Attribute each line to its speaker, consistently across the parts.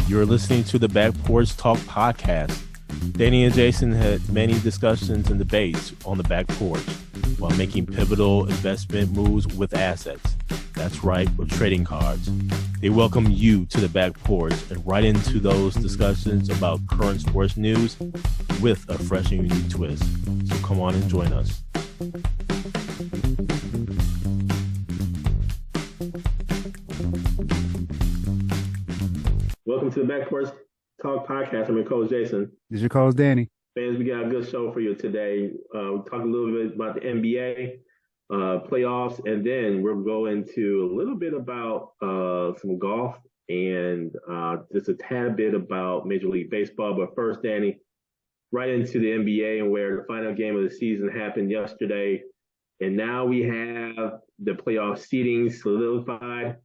Speaker 1: You're listening to the Back Porch Talk podcast. Danny and Jason had many discussions and debates on the back porch while making pivotal investment moves with assets. That's right, with trading cards. They welcome you to the back porch and right into those discussions about current sports news with a fresh and unique twist. So come on and join us. Welcome to the Back Porch Talk podcast. I'm your coach, Jason.
Speaker 2: This is your coach, Danny.
Speaker 1: Fans, we got a good show for you today. We'll talk a little bit about the NBA playoffs, and then we'll go into a little bit about some golf and just a tad bit about Major League Baseball. But first, Danny, right into the NBA and where the final game of the season happened yesterday. And now we have the playoff seeding solidified,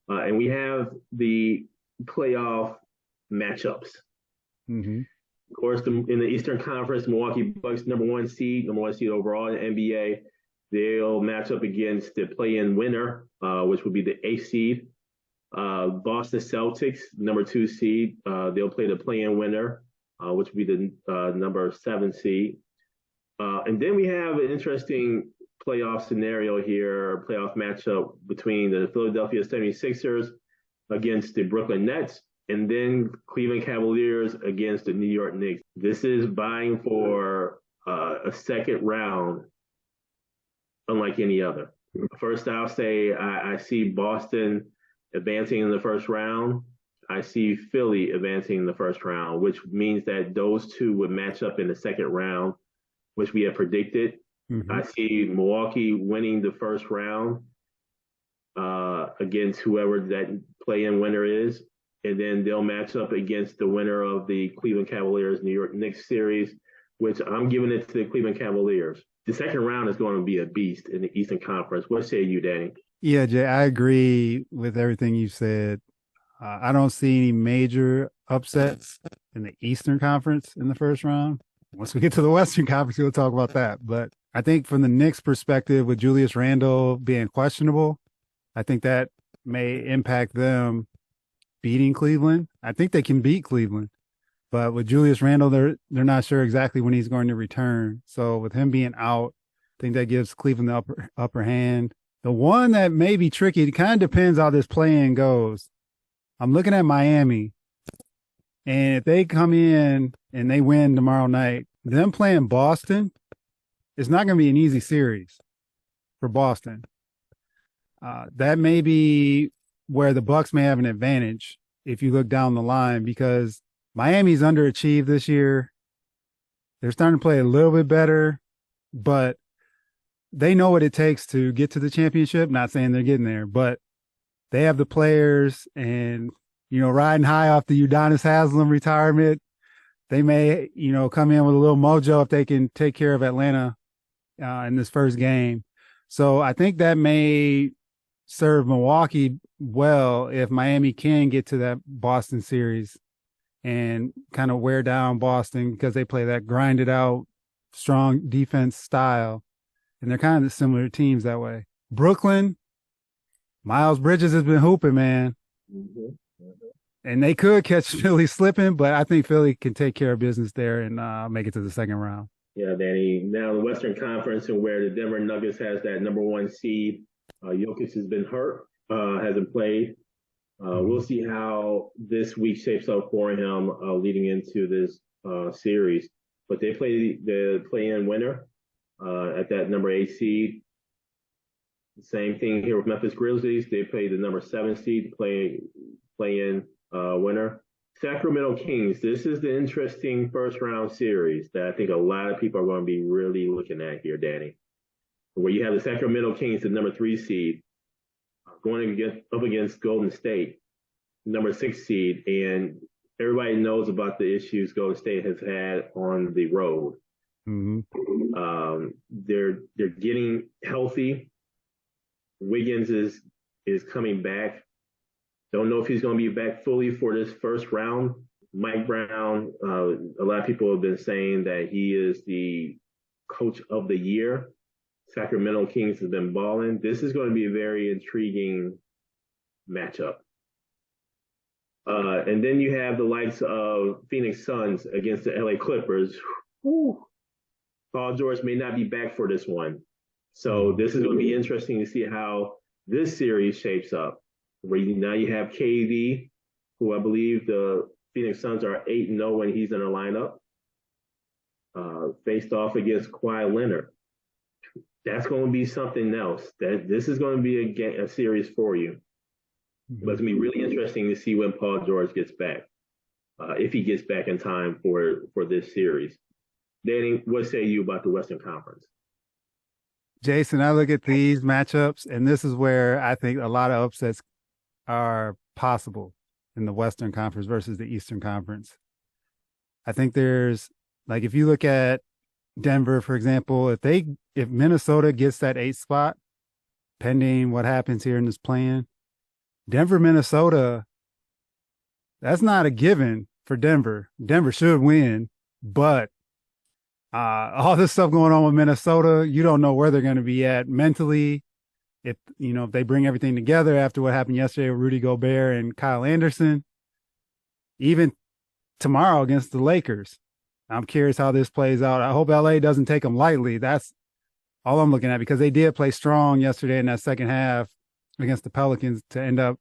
Speaker 1: and we have the playoff matchups.
Speaker 2: Mm-hmm.
Speaker 1: Of course, in the Eastern Conference, Milwaukee Bucks, number one seed overall in the NBA. They'll match up against the play-in winner, which would be the 8th seed. Boston Celtics, number 2 seed. They'll play the play-in winner, which would be the number 7 seed. And then we have an interesting playoff scenario here, playoff matchup between the Philadelphia 76ers against the Brooklyn Nets, and then Cleveland Cavaliers against the New York Knicks. This is vying for a second round unlike any other. First, I'll say I see Boston advancing in the first round. I see Philly advancing in the first round, which means that those two would match up in the second round, which we have predicted. Mm-hmm. I see Milwaukee winning the first round against whoever that play-in winner is, and then they'll match up against the winner of the Cleveland Cavaliers New York Knicks series, which I'm giving it to the Cleveland Cavaliers. The second round is going to be a beast in the Eastern Conference. What say you, Danny?
Speaker 2: Yeah, Jay, I agree with everything you said. I don't see any major upsets in the Eastern Conference in the first round. Once we get to the Western Conference, we'll talk about that. But I think from the Knicks' perspective, with Julius Randle being questionable, I think that may impact them beating Cleveland. I think they can beat Cleveland, but with Julius Randle, they're not sure exactly when he's going to return. So with him being out, I think that gives Cleveland the upper hand. The one that may be tricky, it kind of depends how this play-in goes. I'm looking at Miami, and if they come in and they win tomorrow night, them playing Boston, it's not going to be an easy series for Boston. That may be where the Bucks may have an advantage if you look down the line, because Miami's underachieved this year. They're starting to play a little bit better, but they know what it takes to get to the championship. Not saying they're getting there, but they have the players, and, riding high off the Udonis Haslem retirement, they may, come in with a little mojo if they can take care of Atlanta in this first game. So I think that may serve Milwaukee well if Miami can get to that Boston series and kind of wear down Boston, because they play that grinded out, strong defense style. And they're kind of similar teams that way. Brooklyn, Miles Bridges has been hooping, man. Mm-hmm. Mm-hmm. And they could catch Philly slipping, but I think Philly can take care of business there and make it to the second round.
Speaker 1: Yeah, Danny. Now the Western Conference, and where the Denver Nuggets has that number 1 seed, Jokic has been hurt, hasn't played. We'll see how this week shapes up for him leading into this series. But they play the play-in winner at that number 8 seed. Same thing here with Memphis Grizzlies. They play the number 7 seed, play-in winner. Sacramento Kings. This is the interesting first-round series that I think a lot of people are going to be really looking at here, Danny, where you have the Sacramento Kings, the number 3 seed, going up against Golden State, number 6 seed, and everybody knows about the issues Golden State has had on the road. Mm-hmm. They're getting healthy. Wiggins is coming back. Don't know if he's going to be back fully for this first round. Mike Brown, a lot of people have been saying that he is the coach of the year. Sacramento Kings has been balling. This is going to be a very intriguing matchup. And then you have the likes of Phoenix Suns against the LA Clippers. Whew. Paul George may not be back for this one. So
Speaker 2: Mhm.
Speaker 1: this is going to be interesting to see how this series shapes up. Now you have KD, who I believe the Phoenix Suns are 8-0 when he's in the lineup, faced off against Kawhi Leonard. That's going to be something else. That this is going to be a series for you. But it's
Speaker 2: Mhm.
Speaker 1: going to be really interesting to see when Paul George gets back, if he gets back in time for this series. Danny, what say you about the Western Conference?
Speaker 2: Jason, I look at these matchups, and this is where I think a lot of upsets are possible in the Western Conference versus the Eastern Conference. I think there's like if you look at Denver, for example, if Minnesota gets that 8th spot, pending what happens here in this plan, Denver, Minnesota, that's not a given for Denver. Denver should win, but all this stuff going on with Minnesota, you don't know where they're going to be at mentally. If they bring everything together after what happened yesterday with Rudy Gobert and Kyle Anderson, even tomorrow against the Lakers, I'm curious how this plays out. I hope LA doesn't take them lightly. That's all I'm looking at because they did play strong yesterday in that second half against the Pelicans to end up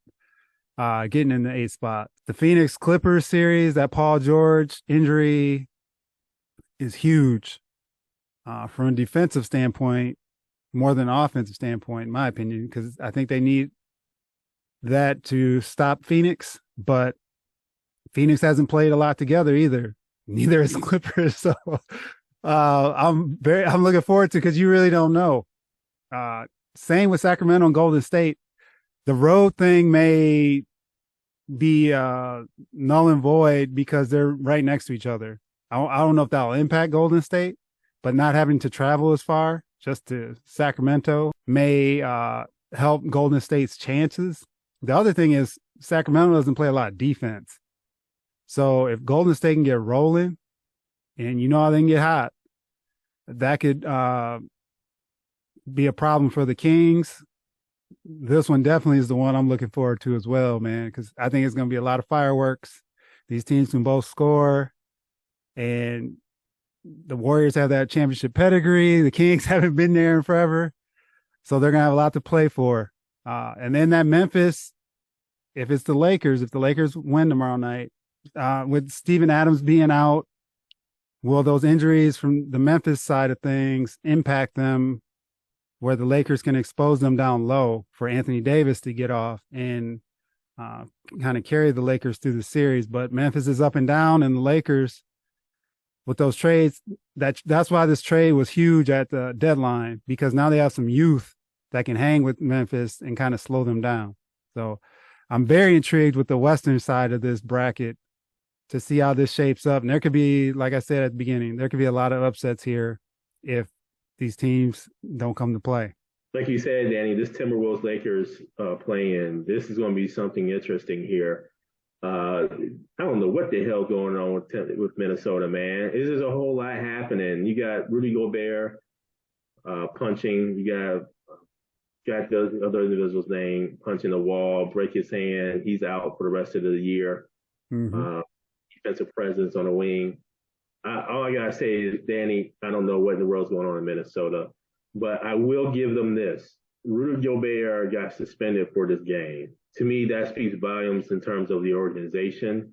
Speaker 2: getting in the 8th spot. The Phoenix Clippers series, that Paul George injury is huge from a defensive standpoint, more than an offensive standpoint, in my opinion, because I think they need that to stop Phoenix. But Phoenix hasn't played a lot together either. Neither is Clippers. So I'm looking forward to because you really don't know. Uh, Same with Sacramento and Golden State. The road thing may be null and void because they're right next to each other. I don't know if that'll impact Golden State, but not having to travel as far just to Sacramento may help Golden State's chances. The other thing is Sacramento doesn't play a lot of defense. So if Golden State can get rolling, and you know how they can get hot, that could be a problem for the Kings. This one definitely is the one I'm looking forward to as well, man, because I think it's going to be a lot of fireworks. These teams can both score, and the Warriors have that championship pedigree. The Kings haven't been there in forever, so they're going to have a lot to play for. And then that Memphis, if the Lakers win tomorrow night, with Steven Adams being out, will those injuries from the Memphis side of things impact them where the Lakers can expose them down low for Anthony Davis to get off and kind of carry the Lakers through the series? But Memphis is up and down, and the Lakers with those trades, that's why this trade was huge at the deadline, because now they have some youth that can hang with Memphis and kind of slow them down. So I'm very intrigued with the Western side of this bracket to see how this shapes up. And there could be, like I said at the beginning, there could be a lot of upsets here if these teams don't come to play.
Speaker 1: Like you said, Danny, this Timberwolves Lakers playing, this is going to be something interesting here. I don't know what the hell going on with Minnesota, man. This is a whole lot happening. You got Rudy Gobert punching. You got the other individual's name punching the wall, break his hand. He's out for the rest of the year.
Speaker 2: Mm-hmm.
Speaker 1: Defensive presence on the wing. All I gotta say is, Danny, I don't know what in the world's going on in Minnesota, but I will give them this. Rudy Gobert got suspended for this game. To me, that speaks volumes in terms of the organization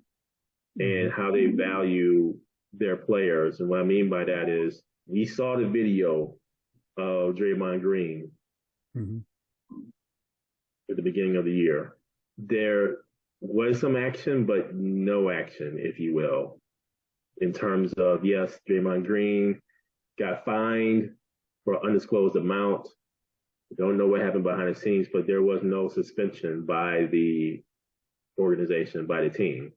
Speaker 1: and how they value their players. And what I mean by that is we saw the video of Draymond Green
Speaker 2: Mm-hmm.
Speaker 1: at the beginning of the year. There was some action, but no action, if you will, in terms of, yes, Draymond Green got fined for an undisclosed amount. Don't know what happened behind the scenes, but there was no suspension by the organization, by the team.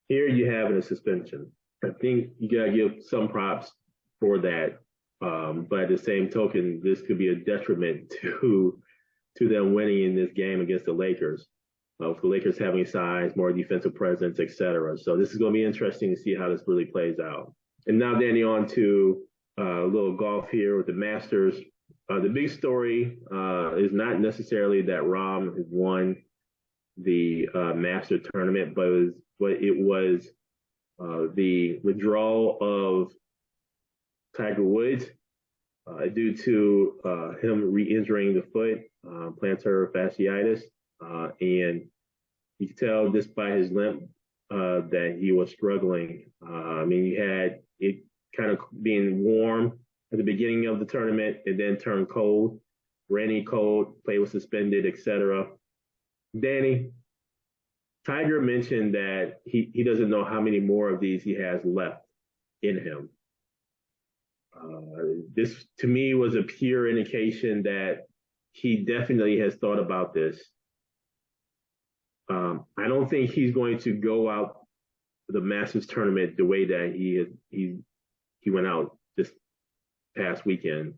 Speaker 1: Here you have a suspension. I think you got to give some props for that. But at the same token, this could be a detriment to them winning in this game against the Lakers. The Lakers having size, more defensive presence, etc. So this is going to be interesting to see how this really plays out. And now, Danny, on to a little golf here with the Masters. The big story is not necessarily that Rahm has won. the Master tournament, but it was the withdrawal of Tiger Woods due to him re-injuring the foot, plantar fasciitis, and you could tell just by his limp that he was struggling. I mean, you had it kind of being warm at the beginning of the tournament, and then turned cold, rainy, cold, play was suspended, etc. Danny, Tiger mentioned that he doesn't know how many more of these he has left in him. This to me was a pure indication that he definitely has thought about this. I don't think he's going to go out the Masters tournament the way that he went out this past weekend.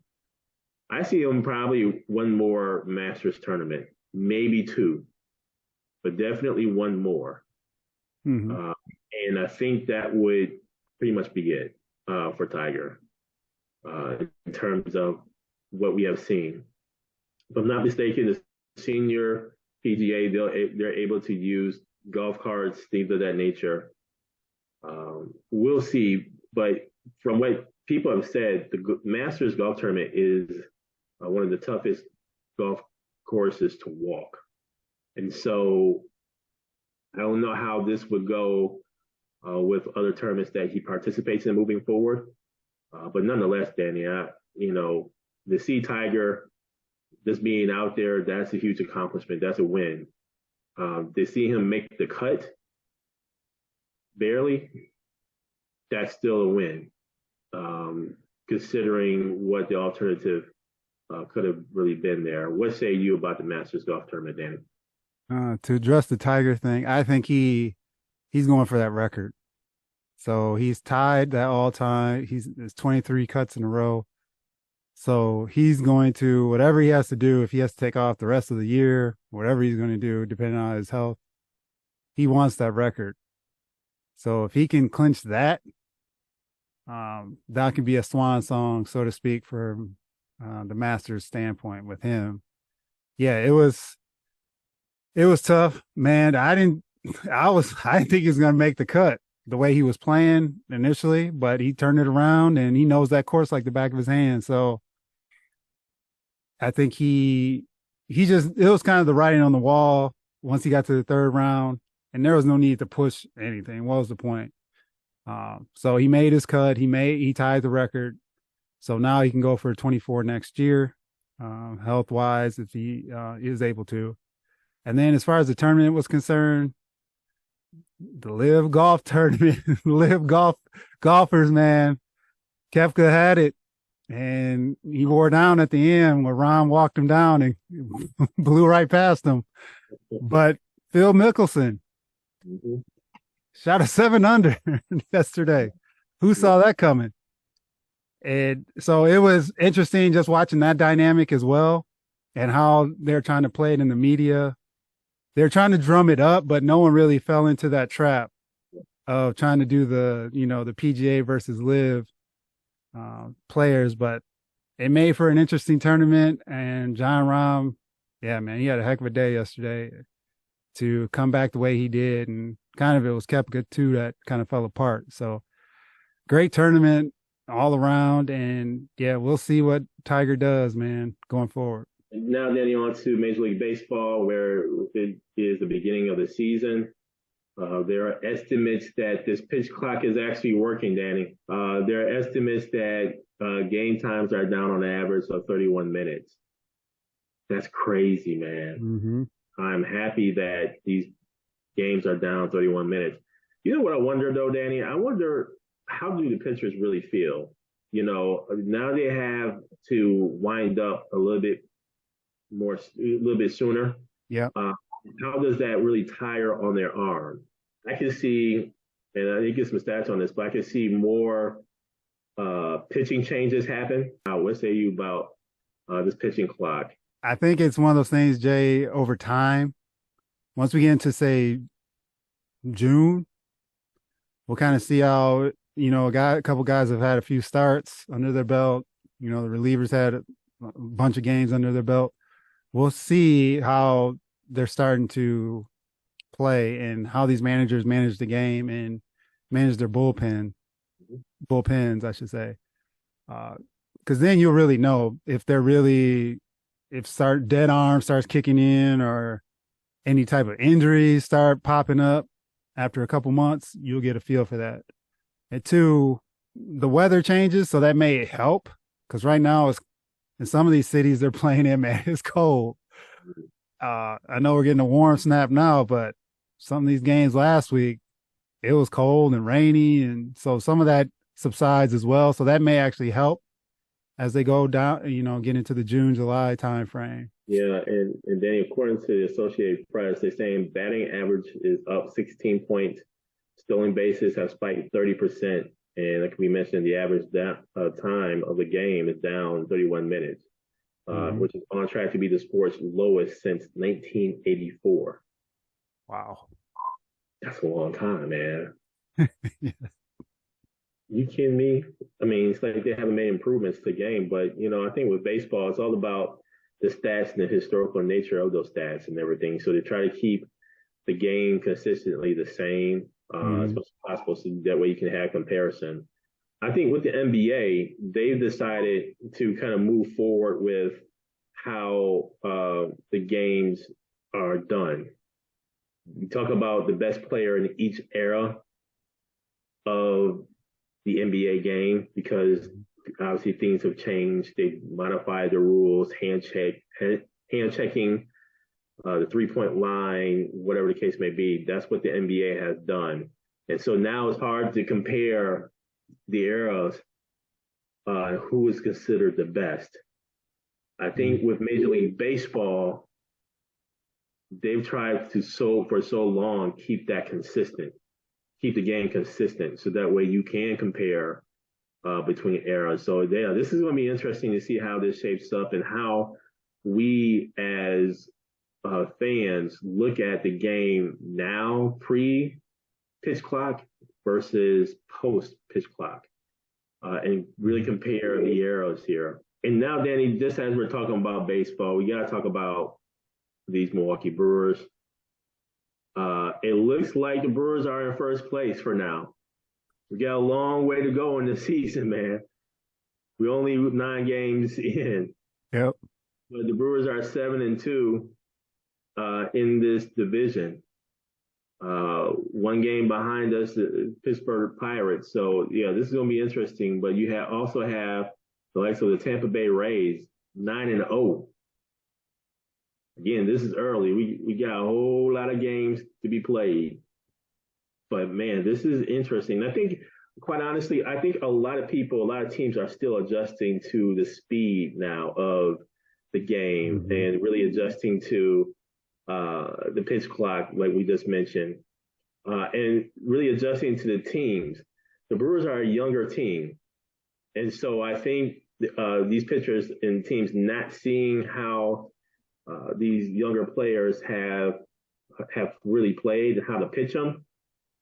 Speaker 1: I see him probably one more Masters tournament, maybe two, but definitely one more.
Speaker 2: Mm-hmm.
Speaker 1: And I think that would pretty much be it for Tiger in terms of what we have seen. If I'm not mistaken, the senior PGA, they're able to use golf carts, things of that nature. We'll see, but from what people have said, the Masters golf tournament is one of the toughest golf courses to walk, and so I don't know how this would go with other tournaments that he participates in moving forward. But nonetheless, Danny, to see Tiger just being out there, that's a huge accomplishment. That's a win. To see him make the cut, barely, that's still a win, considering what the alternative could have really been there. What say you about the Masters golf tournament, Danny?
Speaker 2: To address the Tiger thing, I think he's going for that record. So he's tied that all time. There's 23 cuts in a row. So he's going to whatever he has to do. If he has to take off the rest of the year, whatever he's going to do, depending on his health, he wants that record. So if he can clinch that, that could be a swan song, so to speak, for the Masters standpoint with him. Yeah, it was tough, man. I didn't think he was going to make the cut the way he was playing initially, but he turned it around and he knows that course like the back of his hand. So I think it was kind of the writing on the wall once he got to the third round, and there was no need to push anything. What was the point? So he made his cut. He tied the record. So now he can go for 24 next year, health wise, if he is able to. And then as far as the tournament was concerned, the Live Golf tournament, golfers, man, Koepka had it, and he wore down at the end where Rahm walked him down and blew right past him. But Phil Mickelson shot a 7 under yesterday. Who saw that coming? And so it was interesting just watching that dynamic as well, and how they're trying to play it in the media. They're trying to drum it up, but no one really fell into that trap of trying to do the PGA versus Live players. But it made for an interesting tournament. And Jon Rahm, yeah, man, he had a heck of a day yesterday to come back the way he did. And kind of it was Koepka too that kind of fell apart. So great tournament all around. And yeah, we'll see what Tiger does, man, going forward.
Speaker 1: Now, Danny, on to Major League Baseball, where it is the beginning of the season. There are estimates that this pitch clock is actually working, Danny. There are estimates that game times are down on average of 31 minutes. That's crazy, man.
Speaker 2: Mm-hmm.
Speaker 1: I'm happy that these games are down 31 minutes. You know what I wonder, though, Danny? I wonder, how do the pitchers really feel? Now they have to wind up a little bit sooner.
Speaker 2: Yeah.
Speaker 1: How does that really tire on their arm? I can see, and I didn't get some stats on this, but I can see more pitching changes happen. What say you about this pitching clock?
Speaker 2: I think it's one of those things, Jay, over time. Once we get into, say, June, we'll kind of see how, a couple guys have had a few starts under their belt. The relievers had a bunch of games under their belt. We'll see how they're starting to play and how these managers manage the game and manage their bullpens, I should say. Because then you'll really know if they're really if start dead arm starts kicking in or any type of injuries start popping up after a couple months, you'll get a feel for that. And two, the weather changes, so that may help because right now it's in some of these cities they're playing in, man, it's cold. I know we're getting a warm snap now, but some of these games last week, it was cold and rainy, and so some of that subsides as well. So that may actually help as they go down, get into the June, July timeframe.
Speaker 1: Yeah, and then according to the Associated Press, they're saying batting average is up 16 points. Stolen bases have spiked 30%. And like we mentioned, the average time of the game is down 31 minutes, which is on track to be the sport's lowest since 1984.
Speaker 2: Wow.
Speaker 1: That's a long time, man.
Speaker 2: Yeah.
Speaker 1: You kidding me? I mean, it's like they haven't made improvements to the game, but I think with baseball, it's all about the stats and the historical nature of those stats and everything. So they try to keep the game consistently the same as much as possible, so that way you can have comparison. I think with the NBA, they've decided to kind of move forward with how the games are done. We talk about the best player in each era of the NBA game because obviously things have changed. They've modified the rules, hand checking, the 3-point line, whatever the case may be. That's what the NBA has done. And so now it's hard to compare the eras, who is considered the best. I think with Major League Baseball, they've tried to for so long keep that consistent, keep the game consistent, so that way you can compare between eras. So yeah, this is going to be interesting to see how this shapes up and how we as fans look at the game now, pre-pitch clock versus post-pitch clock, and really compare the eras here. And now, Danny, just as we're talking about baseball, we got to talk about these Milwaukee Brewers. It looks like the Brewers are in first place for now. We got a long way to go in the season, man. We're only 9 games in.
Speaker 2: Yep.
Speaker 1: But the Brewers are 7-2 in this division. 1 game behind us, the Pittsburgh Pirates. So, yeah, this is going to be interesting. But you also have the likes of the Tampa Bay Rays, 9-0. Again, this is early. We got a whole lot of games to be played. But, man, this is interesting. I think, quite honestly, I think a lot of teams are still adjusting to the speed now of the game and really adjusting to the pitch clock, like we just mentioned, and really adjusting to the teams. The Brewers are a younger team. And so I think these pitchers and teams not seeing how these younger players have really played and how to pitch them.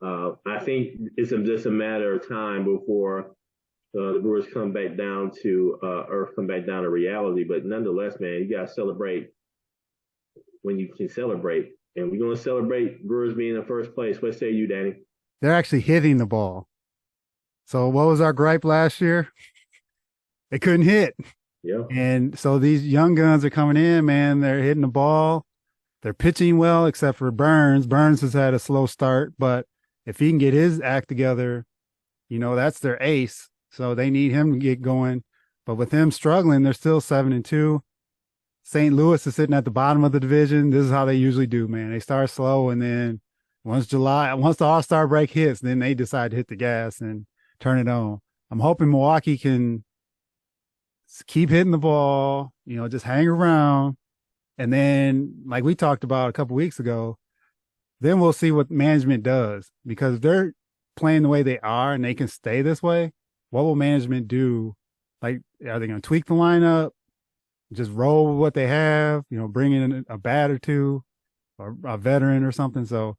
Speaker 1: I think it's just a matter of time before the Brewers come back down to earth, come back down to reality. But nonetheless, man, you got to celebrate when you can celebrate. And we're going to celebrate Brewers being in first place. What say you, Danny?
Speaker 2: They're actually hitting the ball. So what was our gripe last year? They couldn't hit.
Speaker 1: Yeah.
Speaker 2: And so these young guns are coming in, man. They're hitting the ball. They're pitching well, except for Burns. Burns has had a slow start, but if he can get his act together, that's their ace. So they need him to get going. But with him struggling, they're still 7-2. St. Louis is sitting at the bottom of the division. This is how they usually do, man. They start slow, and then once the All-Star break hits, then they decide to hit the gas and turn it on. I'm hoping Milwaukee can keep hitting the ball, just hang around. And then, like we talked about a couple weeks ago, then we'll see what management does, because if they're playing the way they are and they can stay this way, what will management do? Like, are they going to tweak the lineup, just roll with what they have, bring in a bat or two or a veteran or something? So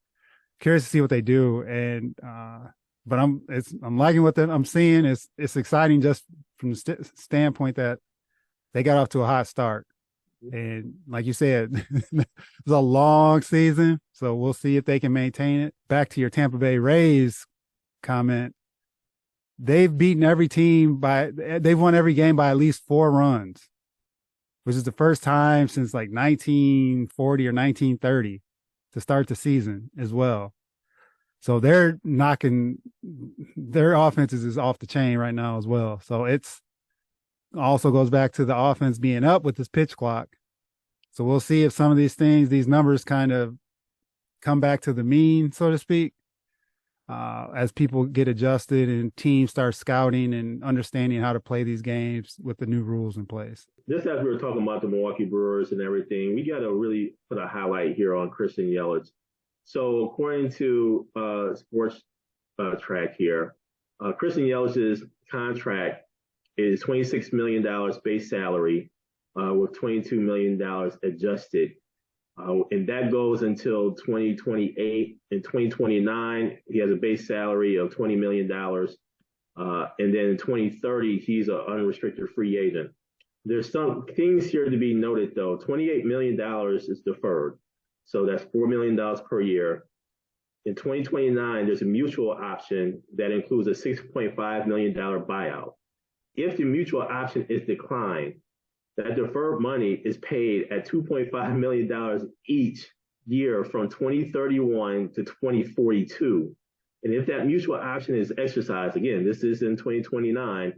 Speaker 2: curious to see what they do. And, but I'm liking what I'm seeing. It's exciting just from the standpoint that they got off to a hot start. And like you said, it's a long season, so we'll see if they can maintain it. Back to your Tampa Bay Rays comment, they've won every game by at least 4 runs, which is the first time since like 1940 or 1930 to start the season as well. So they're knocking, their offenses is off the chain right now as well. So it's also goes back to the offense being up with this pitch clock. So we'll see if some of these things, these numbers kind of come back to the mean, so to speak, as people get adjusted and teams start scouting and understanding how to play these games with the new rules in place.
Speaker 1: Just as we were talking about the Milwaukee Brewers and everything, we got to really put a highlight here on Christian Yelich. So according to Sports Track here, Christian Yelich's contract is $26 million base salary with $22 million adjusted. And that goes until 2028. In 2029, he has a base salary of $20 million. And then in 2030, he's an unrestricted free agent. There's some things here to be noted, though. $28 million is deferred. So that's $4 million per year. In 2029, there's a mutual option that includes a $6.5 million buyout. If the mutual option is declined, that deferred money is paid at $2.5 million each year from 2031 to 2042. And if that mutual option is exercised, again, this is in 2029,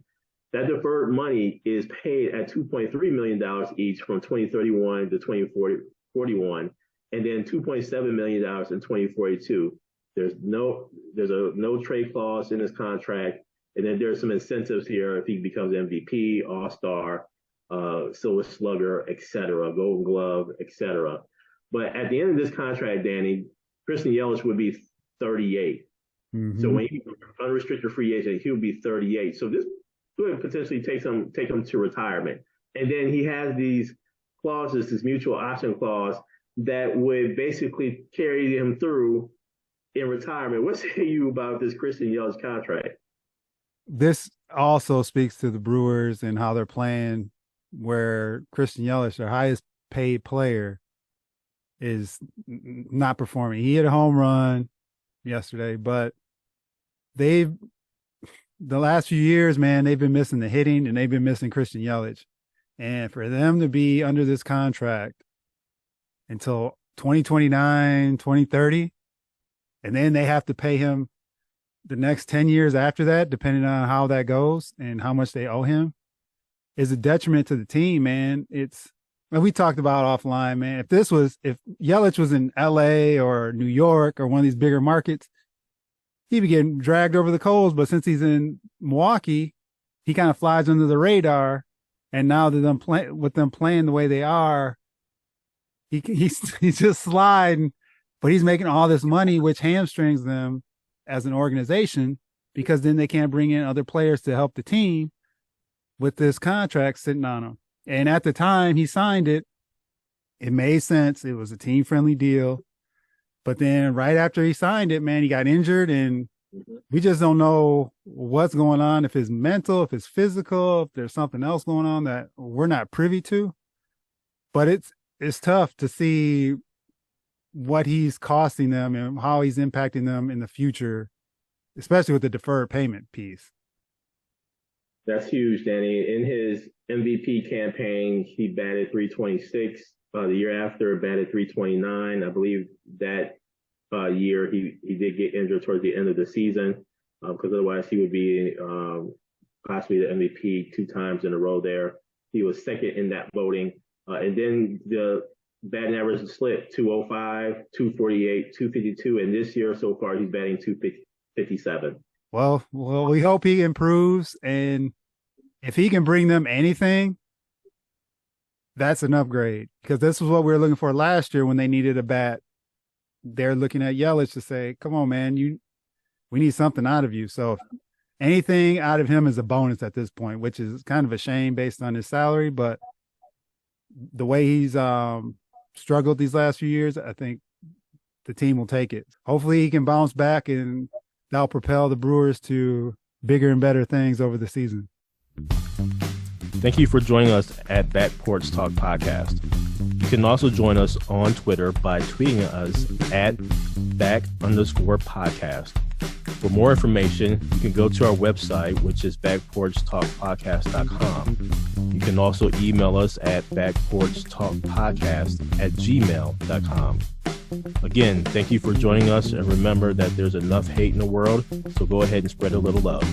Speaker 1: that deferred money is paid at $2.3 million each from 2031 to 2041, and then $2.7 million in 2042. There's a no trade clause in his contract, and then there's some incentives here if he becomes MVP, All-Star, Silver Slugger, etc., Golden Glove, etc. But at the end of this contract, Danny, Christian Yelich would be 38. Mm-hmm. So when he's unrestricted free agent, he would be 38. So this could potentially take him to retirement. And then he has these clauses, this mutual option clause, that would basically carry him through in retirement. What say you about this Christian Yelich contract?
Speaker 2: This also speaks to the Brewers and how they're playing, where Christian Yelich, their highest paid player, is not performing. He hit a home run yesterday, but the last few years, man, they've been missing the hitting and they've been missing Christian Yelich. And for them to be under this contract until 2029, 2030, and then they have to pay him the next 10 years after that, depending on how that goes and how much they owe him, is a detriment to the team, man. We talked about offline, man. If Yelich was in LA or New York or one of these bigger markets, he'd be getting dragged over the coals. But since he's in Milwaukee, he kind of flies under the radar. And now that with them playing the way they are, he's just sliding, but he's making all this money, which hamstrings them as an organization, because then they can't bring in other players to help the team with this contract sitting on him. And at the time he signed it, it made sense. It was a team-friendly deal. But then right after he signed it, man, he got injured, and we just don't know what's going on, if it's mental, if it's physical, if there's something else going on that we're not privy to. But it's tough to see what he's costing them and how he's impacting them in the future, especially with the deferred payment piece.
Speaker 1: That's huge, Danny. In his MVP campaign, he batted .326. The year after, batted .329. I believe that year he did get injured towards the end of the season, because otherwise he would be possibly the MVP 2 times in a row there. He was second in that voting. And then the batting average slipped: 205, 248, 252. And this year so far, he's batting .257.
Speaker 2: Well, we hope he improves. And if he can bring them anything, that's an upgrade, because this is what we were looking for last year when they needed a bat. They're looking at Yelich to say, come on, man, we need something out of you. So anything out of him is a bonus at this point, which is kind of a shame based on his salary. But the way he's struggled these last few years, I think the team will take it. Hopefully he can bounce back, and that'll propel the Brewers to bigger and better things over the season.
Speaker 3: Thank you for joining us at That Porch Talk podcast. You can also join us on Twitter by tweeting us at @back_podcast. For more information, you can go to our website, which is backporchtalkpodcast.com. You can also email us at backporchtalkpodcast@gmail.com. Again, thank you for joining us, and remember that there's enough hate in the world, so go ahead and spread a little love.